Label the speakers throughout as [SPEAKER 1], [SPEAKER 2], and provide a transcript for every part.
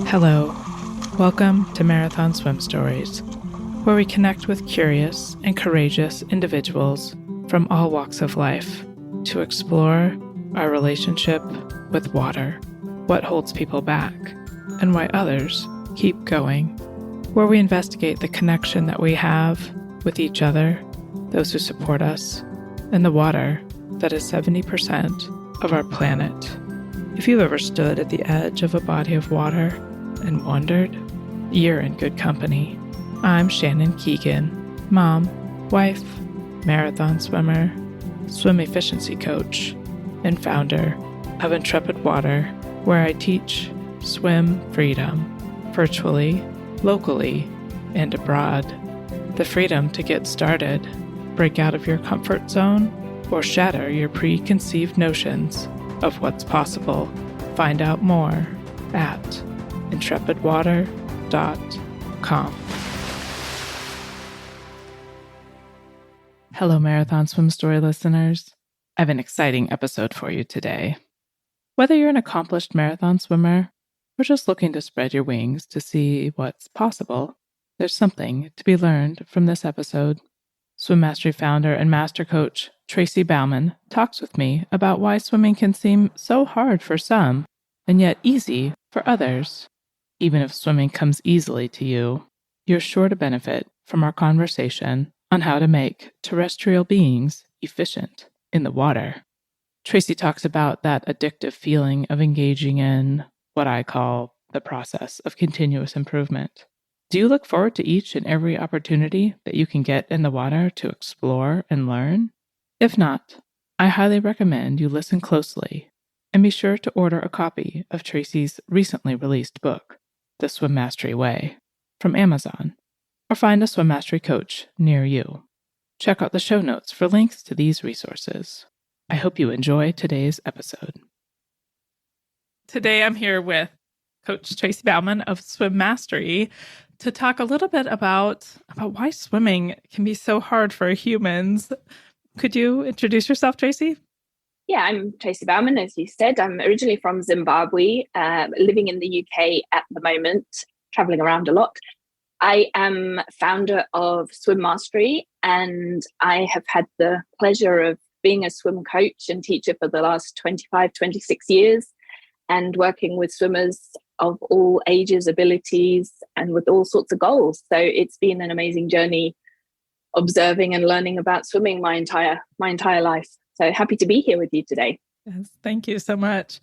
[SPEAKER 1] Hello, welcome to Marathon Swim Stories, where we connect with curious and courageous individuals from all walks of life to explore our relationship with water, what holds people back, and why others keep going, where we investigate the connection that we have with each other, those who support us, and the water that is 70% of our planet. If you've ever stood at the edge of a body of water and wondered, you're in good company. I'm Shannon Keegan, mom, wife, marathon swimmer, swim efficiency coach, and founder of Intrepid Water, where I teach swim freedom, virtually, locally, and abroad. The freedom to get started, break out of your comfort zone, or shatter your preconceived notions of what's possible. Find out more at intrepidwater.com. Hello, Marathon Swim Story listeners. I have an exciting episode for you today. Whether you're an accomplished marathon swimmer or just looking to spread your wings to see what's possible, there's something to be learned from this episode. Swim Mastery founder and master coach Tracey Baumann talks with me about why swimming can seem so hard for some and yet easy for others. Even if swimming comes easily to you, you're sure to benefit from our conversation on how to make terrestrial beings efficient in the water. Tracey talks about that addictive feeling of engaging in what I call the process of continuous improvement. Do you look forward to each and every opportunity that you can get in the water to explore and learn? If not, I highly recommend you listen closely and be sure to order a copy of Tracey's recently released book, The Swim Mastery Way, from Amazon, or find a Swim Mastery coach near you. Check out the show notes for links to these resources. I hope you enjoy today's episode. Today I'm here with Coach Tracey Baumann of Swim Mastery to talk a little bit about why swimming can be so hard for humans. Could you introduce yourself, Tracey?
[SPEAKER 2] Yeah, I'm Tracey Baumann, as you said. I'm originally from Zimbabwe, living in the UK at the moment, traveling around a lot. I am founder of Swim Mastery, and I have had the pleasure of being a swim coach and teacher for the last 25, 26 years, and working with swimmers of all ages, abilities, and with all sorts of goals. So it's been an amazing journey observing and learning about swimming my entire life. So happy to be here with you today.
[SPEAKER 1] Yes, thank you so much.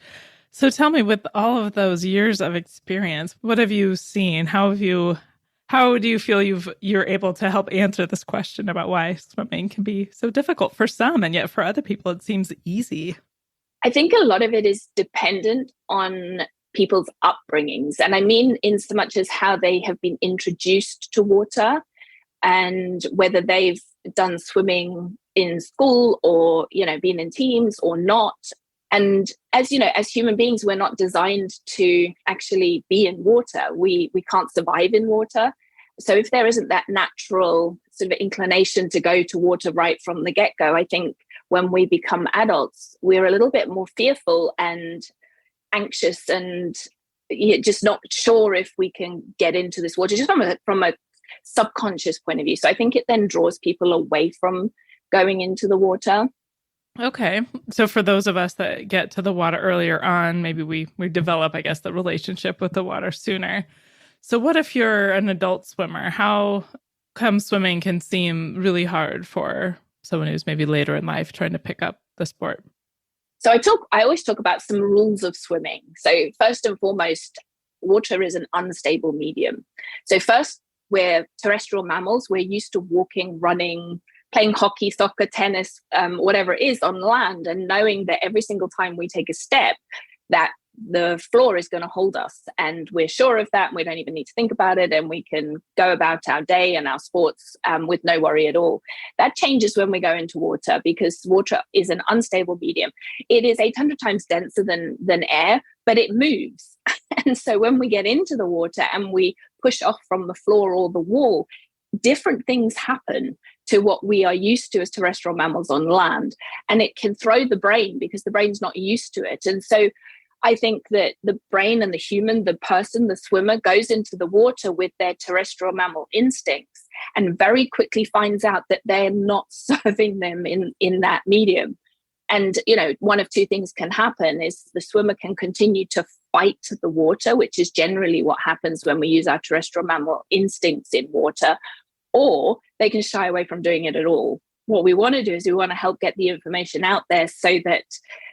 [SPEAKER 1] So tell me, with all of those years of experience, what have you seen? How do you feel you're able to help answer this question about why swimming can be so difficult for some, and yet for other people it seems easy?
[SPEAKER 2] I think a lot of it is dependent on people's upbringings. And I mean, in so much as how they have been introduced to water and whether they've done swimming in school or, been in teams or not. And as you know, as human beings, we're not designed to actually be in water. We can't survive in water. So if there isn't that natural sort of inclination to go to water right from the get-go, I think when we become adults, we're a little bit more fearful and anxious and just not sure if we can get into this water, just from a subconscious point of view. So I think it then draws people away from going into the water.
[SPEAKER 1] Okay. So for those of us that get to the water earlier on, maybe we develop, I guess, the relationship with the water sooner. So what if you're an adult swimmer? How come swimming can seem really hard for someone who's maybe later in life trying to pick up the sport?
[SPEAKER 2] So I always talk about some rules of swimming. So first and foremost, water is an unstable medium. So first, we're terrestrial mammals. We're used to walking, running, playing hockey, soccer, tennis, whatever it is on land, and knowing that every single time we take a step, that the floor is going to hold us. And we're sure of that. We don't even need to think about it. And we can go about our day and our sports with no worry at all. That changes when we go into water, because water is an unstable medium. It is 800 times denser than air, but it moves. And so when we get into the water and we push off from the floor or the wall, different things happen. to what we are used to as terrestrial mammals on land. And it can throw the brain because the brain's not used to it. And so I think that the brain and the human, the person, the swimmer, goes into the water with their terrestrial mammal instincts and very quickly finds out that they're not serving them in that medium. And, one of two things can happen is the swimmer can continue to fight the water, which is generally what happens when we use our terrestrial mammal instincts in water, or they can shy away from doing it at all. What we want to do is we want to help get the information out there so that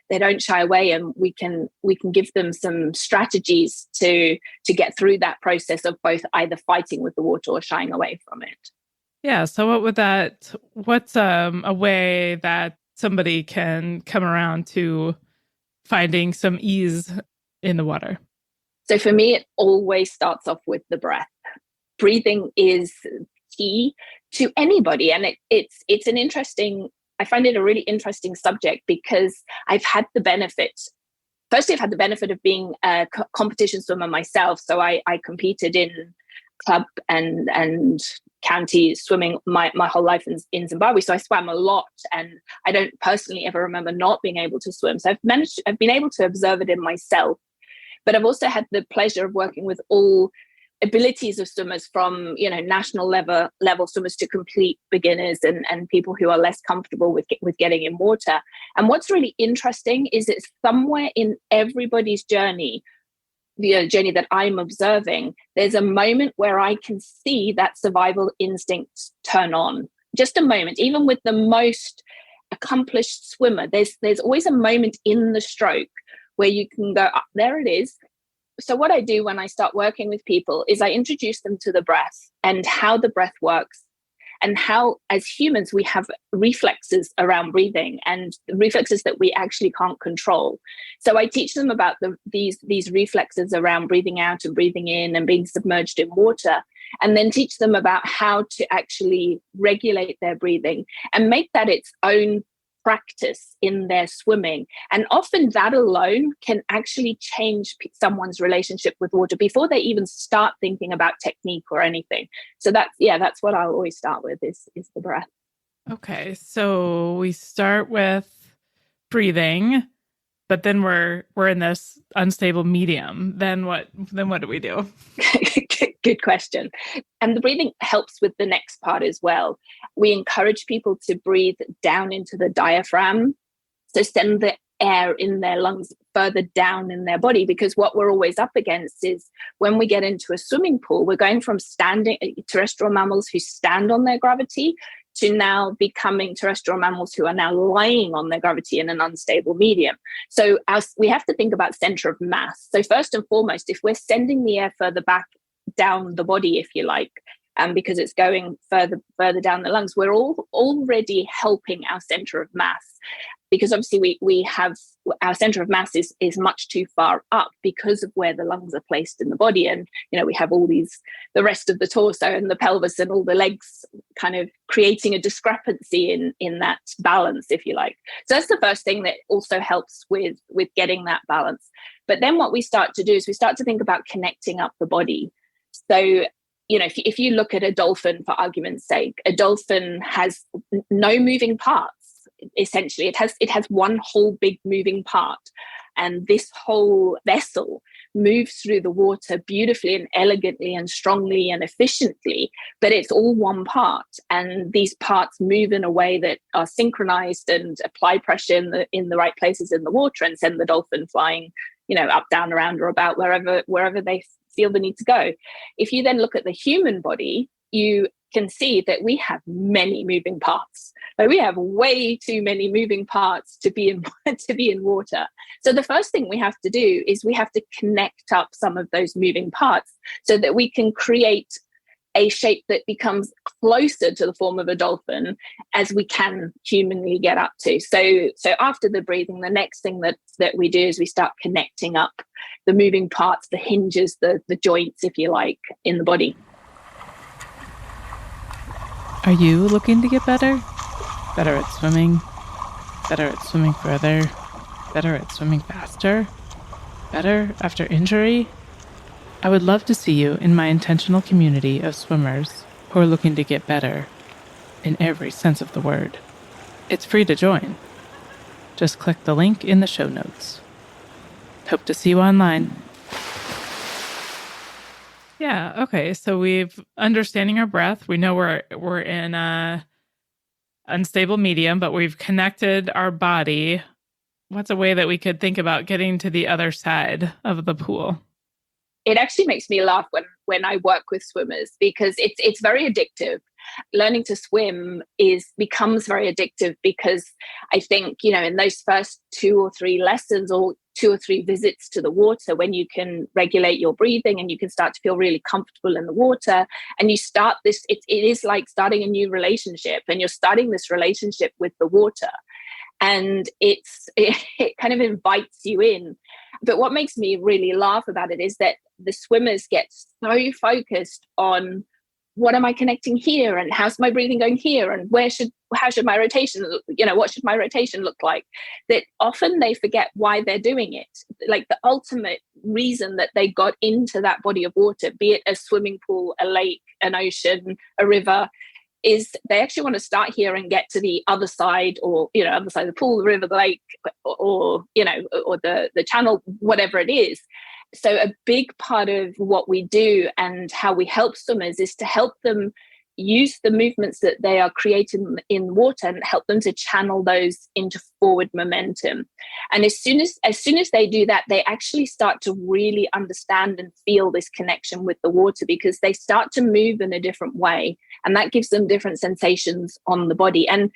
[SPEAKER 2] they don't shy away, and we can give them some strategies to get through that process of both either fighting with the water or shying away from it.
[SPEAKER 1] Yeah. So what's a way that somebody can come around to finding some ease in the water?
[SPEAKER 2] So for me, it always starts off with the breath. Breathing is key to anybody. And it's an interesting, I find it a really interesting subject because I've had the benefit of being a competition swimmer myself. So I competed in club and county swimming my whole life in Zimbabwe. So I swam a lot, and I don't personally ever remember not being able to swim. So I've been able to observe it in myself, but I've also had the pleasure of working with all abilities of swimmers, from national level swimmers to complete beginners and people who are less comfortable with getting in water. And what's really interesting is it's somewhere in everybody's journey, the journey that I'm observing, there's a moment where I can see that survival instinct turn on. Just a moment. Even with the most accomplished swimmer, there's always a moment in the stroke where you can go, oh, there it is. So what I do when I start working with people is I introduce them to the breath and how the breath works, and how, as humans, we have reflexes around breathing, and reflexes that we actually can't control. So I teach them about these reflexes around breathing out and breathing in and being submerged in water, and then teach them about how to actually regulate their breathing and make that its own practice in their swimming. And often that alone can actually change someone's relationship with water before they even start thinking about technique or anything. So that's what I'll always start with is the breath.
[SPEAKER 1] Okay, so we start with breathing, but then we're in this unstable medium. Then what do we do?
[SPEAKER 2] Good question. And the breathing helps with the next part as well. We encourage people to breathe down into the diaphragm. So send the air in their lungs further down in their body, because what we're always up against is when we get into a swimming pool, we're going from terrestrial mammals who stand on their gravity to now becoming terrestrial mammals who are now lying on their gravity in an unstable medium. So we have to think about center of mass. So first and foremost, if we're sending the air further back down the body, if you like, because it's going further down the lungs, we're all already helping our center of mass, because obviously we have our center of mass is much too far up because of where the lungs are placed in the body. And we have all the rest of the torso and the pelvis and all the legs kind of creating a discrepancy in that balance, if you like. So that's the first thing that also helps with getting that balance. But then what we start to do is we start to think about connecting up the body. So if you look at a dolphin, for argument's sake, a dolphin has no moving parts. Essentially, it has one whole big moving part, and this whole vessel moves through the water beautifully and elegantly and strongly and efficiently, but it's all one part, and these parts move in a way that are synchronized and apply pressure in the right places in the water and send the dolphin flying up, down, around, or about wherever they feel the need to go. If you then look at the human body, you can see that we have many moving parts. Like, we have way too many moving parts to be in water. So the first thing we have to do is we have to connect up some of those moving parts so that we can create a shape that becomes closer to the form of a dolphin as we can humanly get up to. So after the breathing, the next thing that we do is we start connecting up the moving parts, the hinges, the joints, if you like, in the body.
[SPEAKER 1] Are you looking to get better? Better at swimming? Better at swimming further? Better at swimming faster? Better after injury? I would love to see you in my intentional community of swimmers who are looking to get better. in every sense of the word. It's free to join. Just click the link in the show notes. Hope to see you online. Yeah, okay. So we've understanding our breath. We know we're in a unstable medium, but we've connected our body. What's a way that we could think about getting to the other side of the pool?
[SPEAKER 2] It actually makes me laugh when I work with swimmers, because it's very addictive. Learning to swim becomes very addictive, because I think, in those first 2 or 3 lessons, or 2 or 3 visits to the water, when you can regulate your breathing and you can start to feel really comfortable in the water, and you start this, it is like starting a new relationship, and you're starting this relationship with the water, and it kind of invites you in. But what makes me really laugh about it is that the swimmers get so focused on, what am I connecting here, and how's my breathing going here, and how should my rotation, what should my rotation look like, that often they forget why they're doing it. Like, the ultimate reason that they got into that body of water, be it a swimming pool, a lake, an ocean, a river, is they actually want to start here and get to the other side, or other side of the pool, the river, the lake, or the channel, whatever it is. So a big part of what we do and how we help swimmers is to help them use the movements that they are creating in water, and help them to channel those into forward momentum. And as soon as they do that, they actually start to really understand and feel this connection with the water, because they start to move in a different way, and that gives them different sensations on the body. And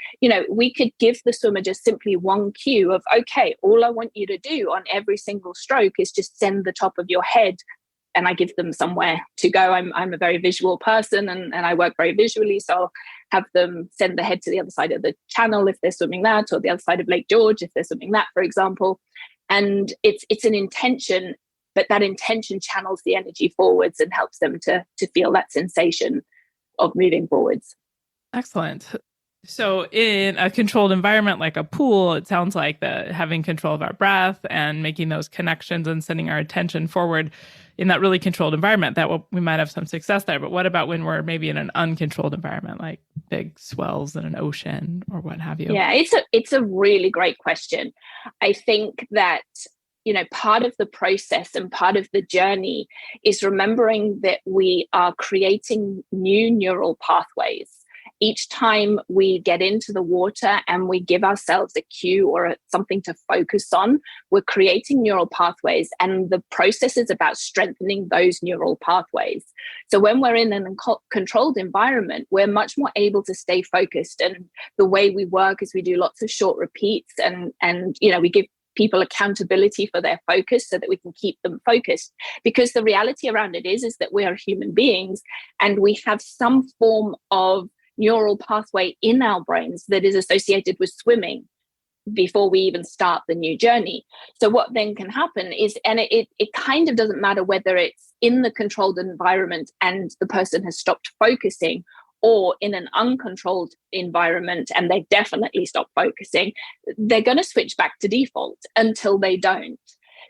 [SPEAKER 2] we could give the swimmer just simply one cue of, okay, all I want you to do on every single stroke is just send the top of your head, and I give them somewhere to go. I'm a very visual person, and I work very visually. So I'll have them send the head to the other side of the channel if they're swimming that, or the other side of Lake George if they're swimming that, for example. And it's an intention, but that intention channels the energy forwards and helps them to feel that sensation of moving forwards.
[SPEAKER 1] Excellent. So in a controlled environment like a pool, it sounds like having control of our breath and making those connections and sending our attention forward in that really controlled environment, we might have some success there. But what about when we're maybe in an uncontrolled environment, like big swells in an ocean or what have you?
[SPEAKER 2] Yeah, it's a really great question. I think that part of the process and part of the journey is remembering that we are creating new neural pathways. Each time we get into the water and we give ourselves a cue or something to focus on, we're creating neural pathways, and the process is about strengthening those neural pathways. So when we're in a controlled environment, we're much more able to stay focused. And the way we work is we do lots of short repeats, and we give people accountability for their focus so that we can keep them focused. Because the reality around it is that we are human beings, and we have some form of neural pathway in our brains that is associated with swimming before we even start the new journey. So what then can happen is, and it kind of doesn't matter whether it's in the controlled environment and the person has stopped focusing, or in an uncontrolled environment and they definitely stop focusing, they're going to switch back to default until they don't.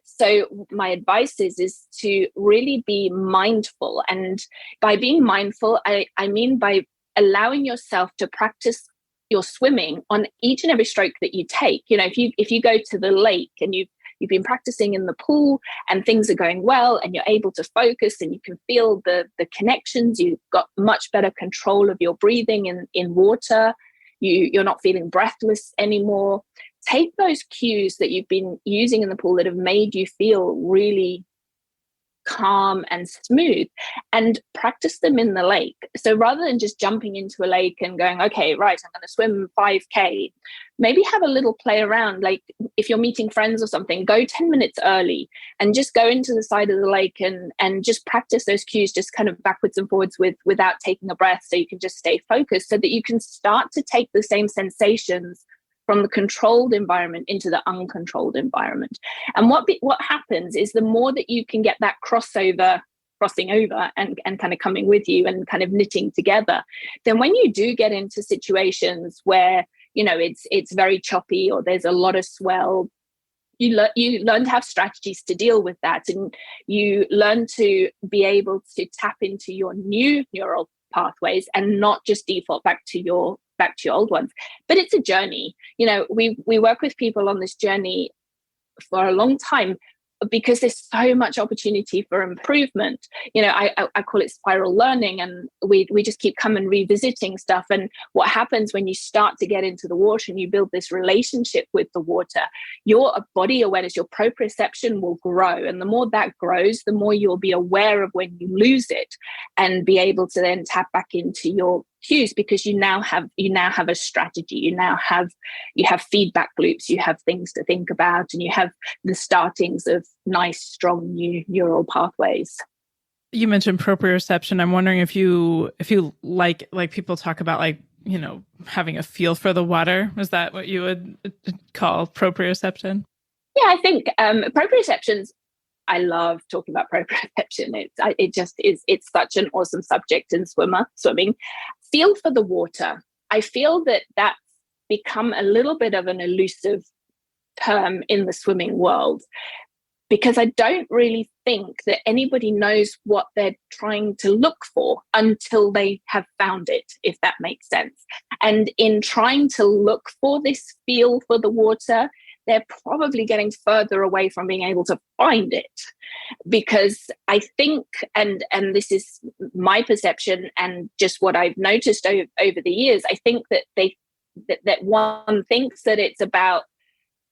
[SPEAKER 2] So my advice is to really be mindful. And by being mindful, I mean by allowing yourself to practice your swimming on each and every stroke that you take. If you go to the lake and you've been practicing in the pool and things are going well and you're able to focus and you can feel the connections, you've got much better control of your breathing in water, you're not feeling breathless anymore. Take those cues that you've been using in the pool that have made you feel really calm and smooth, and practice them in the lake. So rather than just jumping into a lake and going, okay, right, I'm going to swim 5K, maybe have a little play around. Like if you're meeting friends or something, go 10 minutes early and just go into the side of the lake and just practice those cues, just kind of backwards and forwards without taking a breath, so you can just stay focused, so that you can start to take the same sensations from the controlled environment into the uncontrolled environment. And what happens is, the more that you can get that crossing over and kind of coming with you and kind of knitting together, then when you do get into situations where it's very choppy or there's a lot of swell, you learn to have strategies to deal with that, and you learn to be able to tap into your new neural pathways and not just default back to your back to your old ones. But it's a journey. We work with people on this journey for a long time, because there's so much opportunity for improvement. I call it spiral learning, and we just keep coming revisiting stuff. And what happens when you start to get into the water and you build this relationship with the water, your body awareness, your proprioception will grow. And the more that grows, the more you'll be aware of when you lose it, and be able to then tap back into your cues, because you now have a strategy. You have feedback loops, you have things to think about, and you have the startings of nice, strong new neural pathways.
[SPEAKER 1] You mentioned proprioception. I'm wondering if you like people talk about having a feel for the water. Is that what you would call proprioception?
[SPEAKER 2] Yeah, I think proprioception's, I love talking about proprioception. It's such an awesome subject in swimming. Feel for the water. I feel that that's become a little bit of an elusive term in the swimming world, because I don't really think that anybody knows what they're trying to look for until they have found it, if that makes sense. And in trying to look for this feel for the water, they're probably getting further away from being able to find it. Because I think, and this is my perception and just what I've noticed over the years, I think that that one thinks that it's about,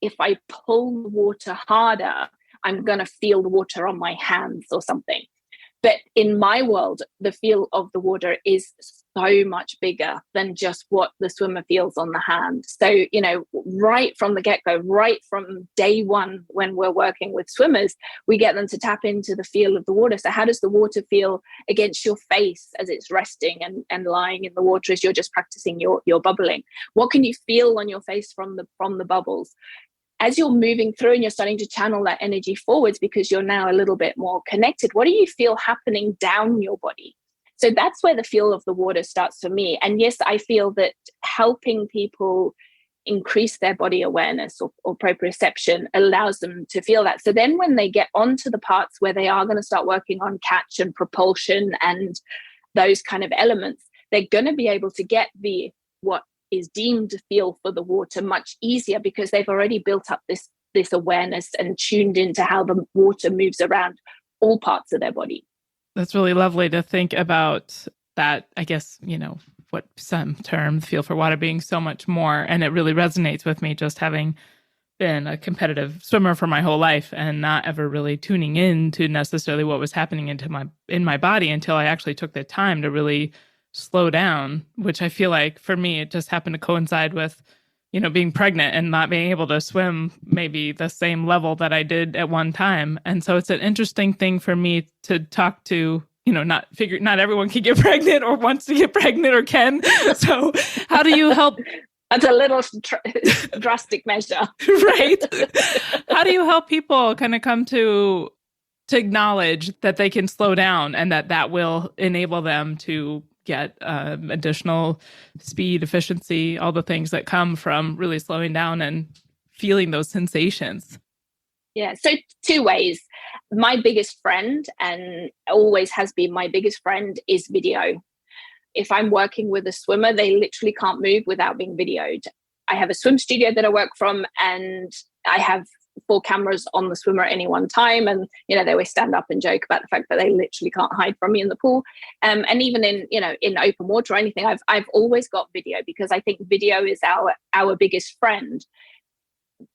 [SPEAKER 2] if I pull the water harder, I'm going to feel the water on my hands or something. But in my world, the feel of the water is so much bigger than just what the swimmer feels on the hand. So, right from the get-go, right from day one, when we're working with swimmers, we get them to tap into the feel of the water. So how does the water feel against your face as it's resting and lying in the water as you're just practicing your bubbling? What can you feel on your face from the bubbles? As you're moving through and you're starting to channel that energy forwards, because you're now a little bit more connected, what do you feel happening down your body? So that's where the feel of the water starts for me. And yes, I feel that helping people increase their body awareness or proprioception allows them to feel that. So then when they get onto the parts where they are going to start working on catch and propulsion and those kind of elements, they're going to be able to get what is deemed to feel for the water much easier, because they've already built up this awareness and tuned into how the water moves around all parts of their body.
[SPEAKER 1] That's really lovely to think about that. I guess, what some term feel for water being so much more. And it really resonates with me, just having been a competitive swimmer for my whole life and not ever really tuning in to necessarily what was happening in my body until I actually took the time to really slow down, which I feel like for me, it just happened to coincide with, being pregnant and not being able to swim maybe the same level that I did at one time. And so it's an interesting thing for me to talk to, not everyone can get pregnant or wants to get pregnant or can. So how do you help?
[SPEAKER 2] That's a little drastic measure.
[SPEAKER 1] Right. How do you help people kind of come to acknowledge that they can slow down and that will enable them to get additional speed, efficiency, all the things that come from really slowing down and feeling those sensations?
[SPEAKER 2] Yeah, so two ways. My biggest friend, and always has been my biggest friend, is video. If I'm working with a swimmer, they literally can't move without being videoed. I have a swim studio that I work from, and I have 4 cameras on the swimmer at any one time, and they always stand up and joke about the fact that they literally can't hide from me in the pool, and even in open water or anything, I've always got video, because I think video is our biggest friend,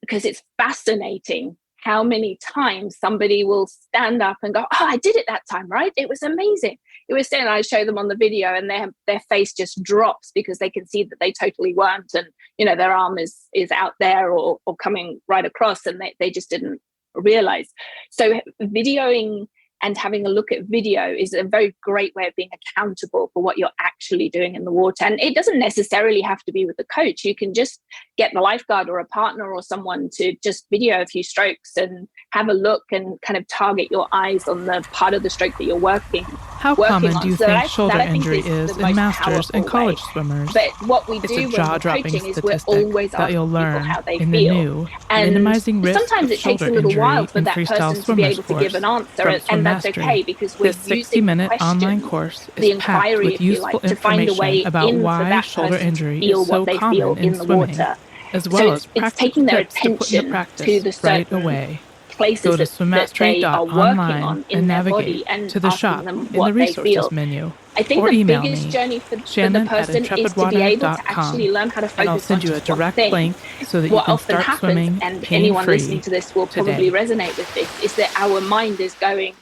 [SPEAKER 2] because it's fascinating how many times somebody will stand up and go, "Oh, I did it that time, right? It was amazing. It was." And I show them on the video, and their face just drops, because they can see that they totally weren't, and their arm is out there or coming right across, and they just didn't realize. So videoing and having a look at video is a very great way of being accountable for what you're actually doing in the water. And it doesn't necessarily have to be with a coach. You can just get the lifeguard or a partner or someone to just video a few strokes and have a look and kind of target your eyes on the part of the stroke that you're working.
[SPEAKER 1] How
[SPEAKER 2] working
[SPEAKER 1] common
[SPEAKER 2] on.
[SPEAKER 1] do you
[SPEAKER 2] So
[SPEAKER 1] think shoulder
[SPEAKER 2] I think
[SPEAKER 1] injury
[SPEAKER 2] is
[SPEAKER 1] is
[SPEAKER 2] the
[SPEAKER 1] in
[SPEAKER 2] most
[SPEAKER 1] masters and
[SPEAKER 2] powerful way.
[SPEAKER 1] college swimmers?
[SPEAKER 2] But what we
[SPEAKER 1] It's a
[SPEAKER 2] do when we're
[SPEAKER 1] jaw-dropping
[SPEAKER 2] coaching is we're
[SPEAKER 1] statistic
[SPEAKER 2] always
[SPEAKER 1] that you'll
[SPEAKER 2] asking people
[SPEAKER 1] learn
[SPEAKER 2] how they
[SPEAKER 1] in the
[SPEAKER 2] feel.
[SPEAKER 1] new
[SPEAKER 2] And
[SPEAKER 1] Minimizing Risk
[SPEAKER 2] sometimes
[SPEAKER 1] of
[SPEAKER 2] it takes
[SPEAKER 1] Shoulder
[SPEAKER 2] a little while
[SPEAKER 1] Injury
[SPEAKER 2] for
[SPEAKER 1] in
[SPEAKER 2] that
[SPEAKER 1] Freestyle
[SPEAKER 2] person to be
[SPEAKER 1] Swimmers
[SPEAKER 2] able to give an
[SPEAKER 1] course
[SPEAKER 2] answer.
[SPEAKER 1] from Swim
[SPEAKER 2] And that's okay
[SPEAKER 1] Mastery.
[SPEAKER 2] because we're
[SPEAKER 1] This
[SPEAKER 2] using the
[SPEAKER 1] 60-minute online
[SPEAKER 2] question,
[SPEAKER 1] course is
[SPEAKER 2] the
[SPEAKER 1] packed
[SPEAKER 2] inquiry,
[SPEAKER 1] with
[SPEAKER 2] if you
[SPEAKER 1] useful
[SPEAKER 2] like, to find a
[SPEAKER 1] information
[SPEAKER 2] way
[SPEAKER 1] about
[SPEAKER 2] in for
[SPEAKER 1] why
[SPEAKER 2] that
[SPEAKER 1] shoulder
[SPEAKER 2] person to
[SPEAKER 1] injury is
[SPEAKER 2] feel what
[SPEAKER 1] so
[SPEAKER 2] they
[SPEAKER 1] common
[SPEAKER 2] feel
[SPEAKER 1] in
[SPEAKER 2] in the
[SPEAKER 1] swimming,
[SPEAKER 2] water.
[SPEAKER 1] as
[SPEAKER 2] So
[SPEAKER 1] well as
[SPEAKER 2] it's
[SPEAKER 1] practical
[SPEAKER 2] taking their
[SPEAKER 1] tips to put into
[SPEAKER 2] attention to
[SPEAKER 1] practice
[SPEAKER 2] the
[SPEAKER 1] right
[SPEAKER 2] certain
[SPEAKER 1] away. Go
[SPEAKER 2] places
[SPEAKER 1] to
[SPEAKER 2] that they are working
[SPEAKER 1] swimmastery.online
[SPEAKER 2] on in
[SPEAKER 1] and
[SPEAKER 2] their
[SPEAKER 1] navigate
[SPEAKER 2] body and
[SPEAKER 1] to the
[SPEAKER 2] asking
[SPEAKER 1] shop
[SPEAKER 2] them
[SPEAKER 1] in the
[SPEAKER 2] what they
[SPEAKER 1] resources
[SPEAKER 2] feel.
[SPEAKER 1] menu,
[SPEAKER 2] I think
[SPEAKER 1] or
[SPEAKER 2] the
[SPEAKER 1] email
[SPEAKER 2] biggest
[SPEAKER 1] me,
[SPEAKER 2] journey for the
[SPEAKER 1] Shannon at
[SPEAKER 2] person is to be able to
[SPEAKER 1] intrepidwater.com,
[SPEAKER 2] actually learn how to
[SPEAKER 1] and I'll
[SPEAKER 2] focus on
[SPEAKER 1] send you a
[SPEAKER 2] just one
[SPEAKER 1] direct
[SPEAKER 2] thing.
[SPEAKER 1] link so that you
[SPEAKER 2] What
[SPEAKER 1] can
[SPEAKER 2] often
[SPEAKER 1] start
[SPEAKER 2] happens,
[SPEAKER 1] swimming
[SPEAKER 2] and anyone listening
[SPEAKER 1] pain-free
[SPEAKER 2] to this will probably
[SPEAKER 1] today.
[SPEAKER 2] resonate with this, is that our mind is going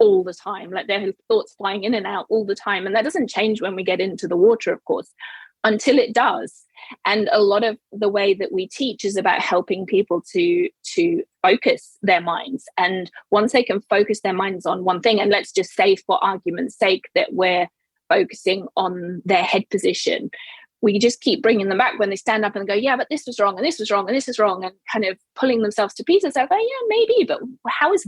[SPEAKER 2] all the time. Like there are thoughts flying in and out all the time. And that doesn't change when we get into the water, of course, until it does. And a lot of the way that we teach is about helping people to focus their minds. And once they can focus their minds on one thing, and let's just say for argument's sake that we're focusing on their head position, we just keep bringing them back when they stand up and go, yeah, but this was wrong, and this was wrong, and this is wrong, and kind of pulling themselves to pieces. I go, yeah, maybe, but how is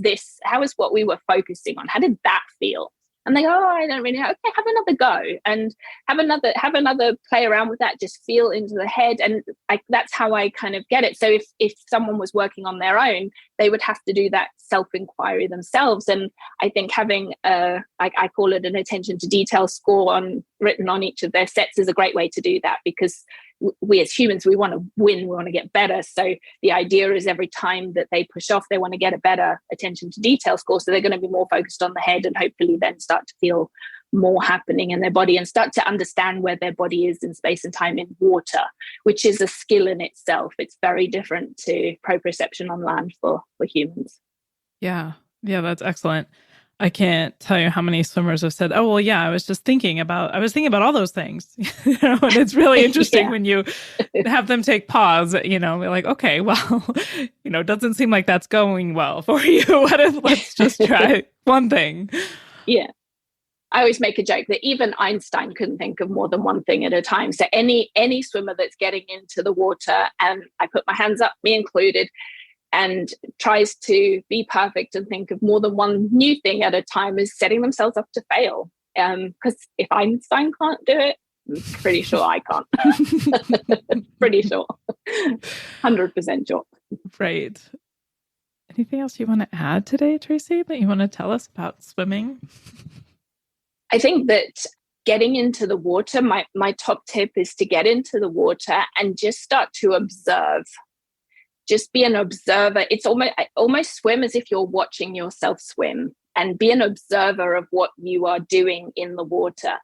[SPEAKER 2] what we were focusing on? How did that feel? And they go, oh, I don't really know. Okay, have another go and have another play around with that. Just feel into the head. And that's how I kind of get it. So if someone was working on their own, they would have to do that self-inquiry themselves. And I think having I call it an attention to detail score written on each of their sets is a great way to do that, because we as humans, we want to win, we want to get better. So the idea is every time that they push off, they want to get a better attention to detail score. So they're going to be more focused on the head and hopefully then start to feel more happening in their body and start to understand where their body is in space and time in water, which is a skill in itself. It's very different to proprioception on land for humans.
[SPEAKER 1] Yeah, that's excellent. I can't tell you how many swimmers have said, "Oh, well, yeah, I was thinking about all those things." And it's really interesting when you have them take pause. We're like, okay, well, it doesn't seem like that's going well for you. What if let's just try one thing?
[SPEAKER 2] Yeah. I always make a joke that even Einstein couldn't think of more than one thing at a time. So any swimmer that's getting into the water, and I put my hands up, me included, and tries to be perfect and think of more than one new thing at a time, is setting themselves up to fail. Because if Einstein can't do it, I'm pretty sure I can't. Pretty sure. 100% sure.
[SPEAKER 1] Right. Anything else you want to add today, Tracey, that you want to tell us about swimming?
[SPEAKER 2] I think that getting into the water, my top tip is to get into the water and just start to observe. Just be an observer. It's almost swim as if you're watching yourself swim, and be an observer of what you are doing in the water.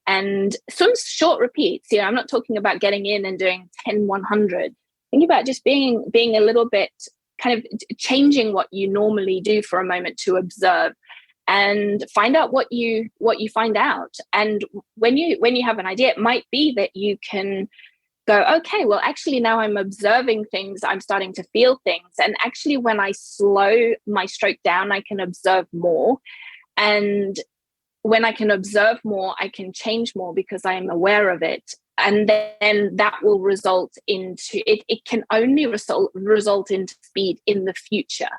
[SPEAKER 2] And swim short repeats. I'm not talking about getting in and doing 10, 100. Think about just being a little bit, kind of changing what you normally do for a moment to observe and find out what you find out. And when you have an idea, it might be that you can go, okay, well, actually now I'm observing things, I'm starting to feel things. And actually when I slow my stroke down, I can observe more. And when I can observe more, I can change more because I am aware of it. And then that will result into, it can only result into speed in the future.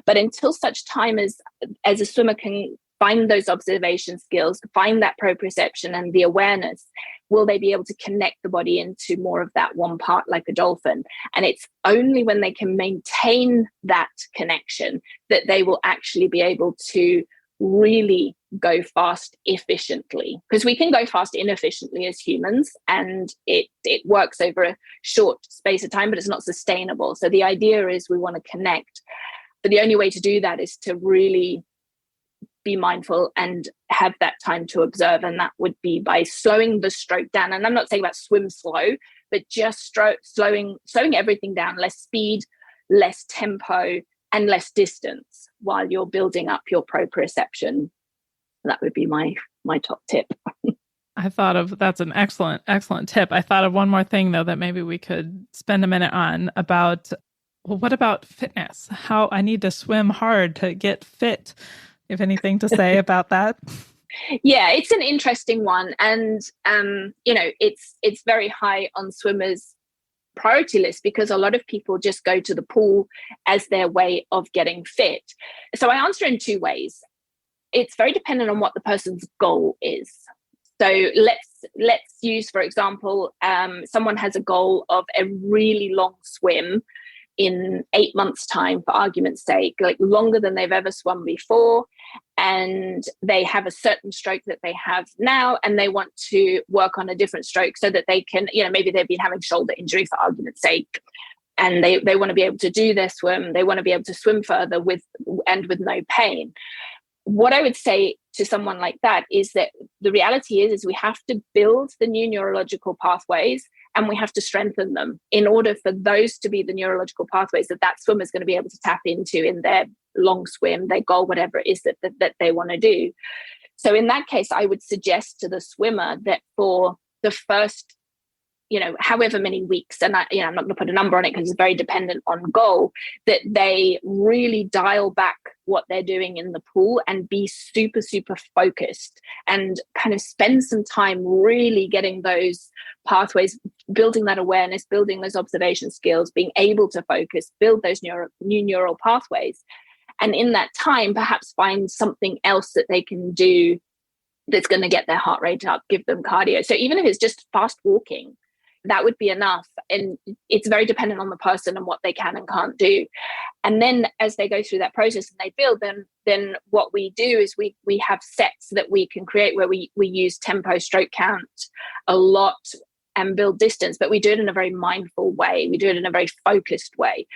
[SPEAKER 2] But until such time as a swimmer can find those observation skills, find that proprioception and the awareness, will they be able to connect the body into more of that one part like a dolphin? And it's only when they can maintain that connection that they will actually be able to really go fast efficiently, because we can go fast inefficiently as humans, and it works over a short space of time, but it's not sustainable. So the idea is we want to connect, but the only way to do that is to really be mindful and have that time to observe, and that would be by slowing the stroke down. And I'm not saying about swim slow, but just slowing everything down, less speed, less tempo, and less distance while you're building up your proprioception. That would be my top tip.
[SPEAKER 1] That's an excellent tip. I thought of one more thing though that maybe we could spend a minute on about, well, what about fitness? How I need to swim hard to get fit. You have anything to say about that?
[SPEAKER 2] Yeah, it's an interesting one. And, it's very high on swimmers' priority list, because a lot of people just go to the pool as their way of getting fit. So I answer in two ways. it's very dependent on what the person's goal is. So let's use, for example, someone has a goal of a really long swim in 8 months' time, for argument's sake, like longer than they've ever swum before. And they have a certain stroke that they have now, and they want to work on a different stroke so that they can, maybe they've been having shoulder injury, for argument's sake, and they want to be able to do their swim. They want to be able to swim further with no pain. What I would say to someone like that is that the reality is we have to build the new neurological pathways, and we have to strengthen them in order for those to be the neurological pathways that swimmer is going to be able to tap into in their long swim, their goal, whatever it is that they want to do. So in that case, I would suggest to the swimmer that for the first, however many weeks, and I'm not going to put a number on it because it's very dependent on goal, that they really dial back what they're doing in the pool and be super, super focused and kind of spend some time really getting those pathways, building that awareness, building those observation skills, being able to focus, build those new neural pathways. And in that time, perhaps find something else that they can do that's going to get their heart rate up, give them cardio. So even if it's just fast walking, that would be enough. And it's very dependent on the person and what they can and can't do. And then as they go through that process and they build, then what we do is we have sets that we can create where we use tempo, stroke count a lot and build distance, but we do it in a very mindful way. We do it in a very focused way.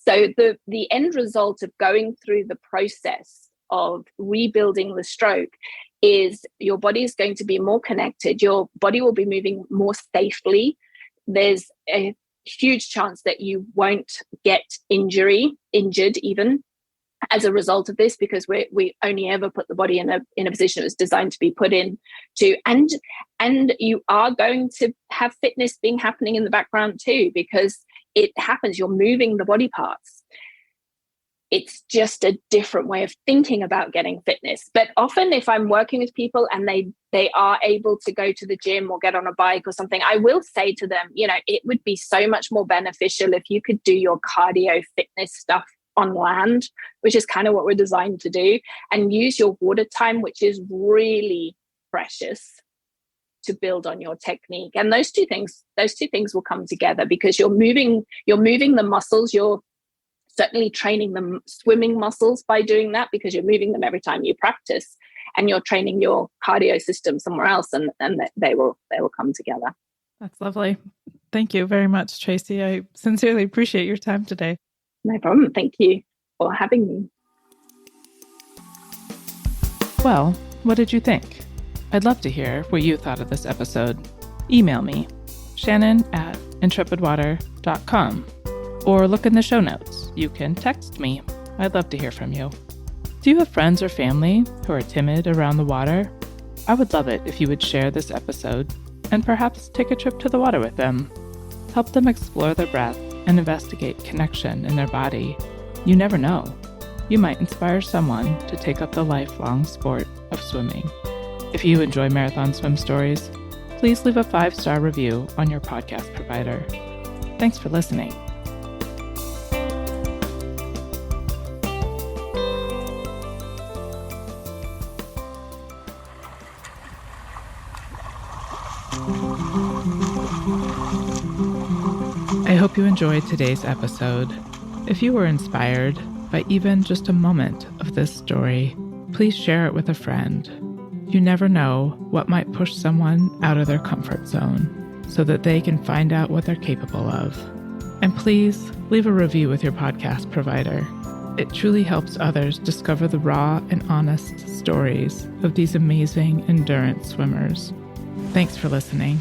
[SPEAKER 2] So the end result of going through the process of rebuilding the stroke is your body is going to be more connected. Your body will be moving more safely. There's a huge chance that you won't get injured even as a result of this, because we only ever put the body in a position it was designed to be put in to. And you are going to have fitness happening in the background too, because it happens. You're moving the body parts. It's just a different way of thinking about getting fitness. But often if I'm working with people and they are able to go to the gym or get on a bike or something, I will say to them, it would be so much more beneficial if you could do your cardio fitness stuff on land, which is kind of what we're designed to do, and use your water time, which is really precious, to build on your technique. And those two things will come together, because you're moving the muscles. You're certainly training the swimming muscles by doing that, because you're moving them every time you practice, and you're training your cardio system somewhere else, and they will come together.
[SPEAKER 1] That's lovely. Thank you very much, Tracey. I sincerely appreciate your time today.
[SPEAKER 2] No problem. Thank you for having me.
[SPEAKER 1] Well, what did you think? I'd love to hear what you thought of this episode. Email me, shannon@intrepidwater.com, or look in the show notes. You can text me. I'd love to hear from you. Do you have friends or family who are timid around the water? I would love it if you would share this episode and perhaps take a trip to the water with them. Help them explore their breath and investigate connection in their body. You never know. You might inspire someone to take up the lifelong sport of swimming. If you enjoy Marathon Swim Stories, please leave a 5-star review on your podcast provider. Thanks for listening. I hope you enjoyed today's episode. If you were inspired by even just a moment of this story, please share it with a friend. You never know what might push someone out of their comfort zone so that they can find out what they're capable of. And please leave a review with your podcast provider. It truly helps others discover the raw and honest stories of these amazing endurance swimmers. Thanks for listening.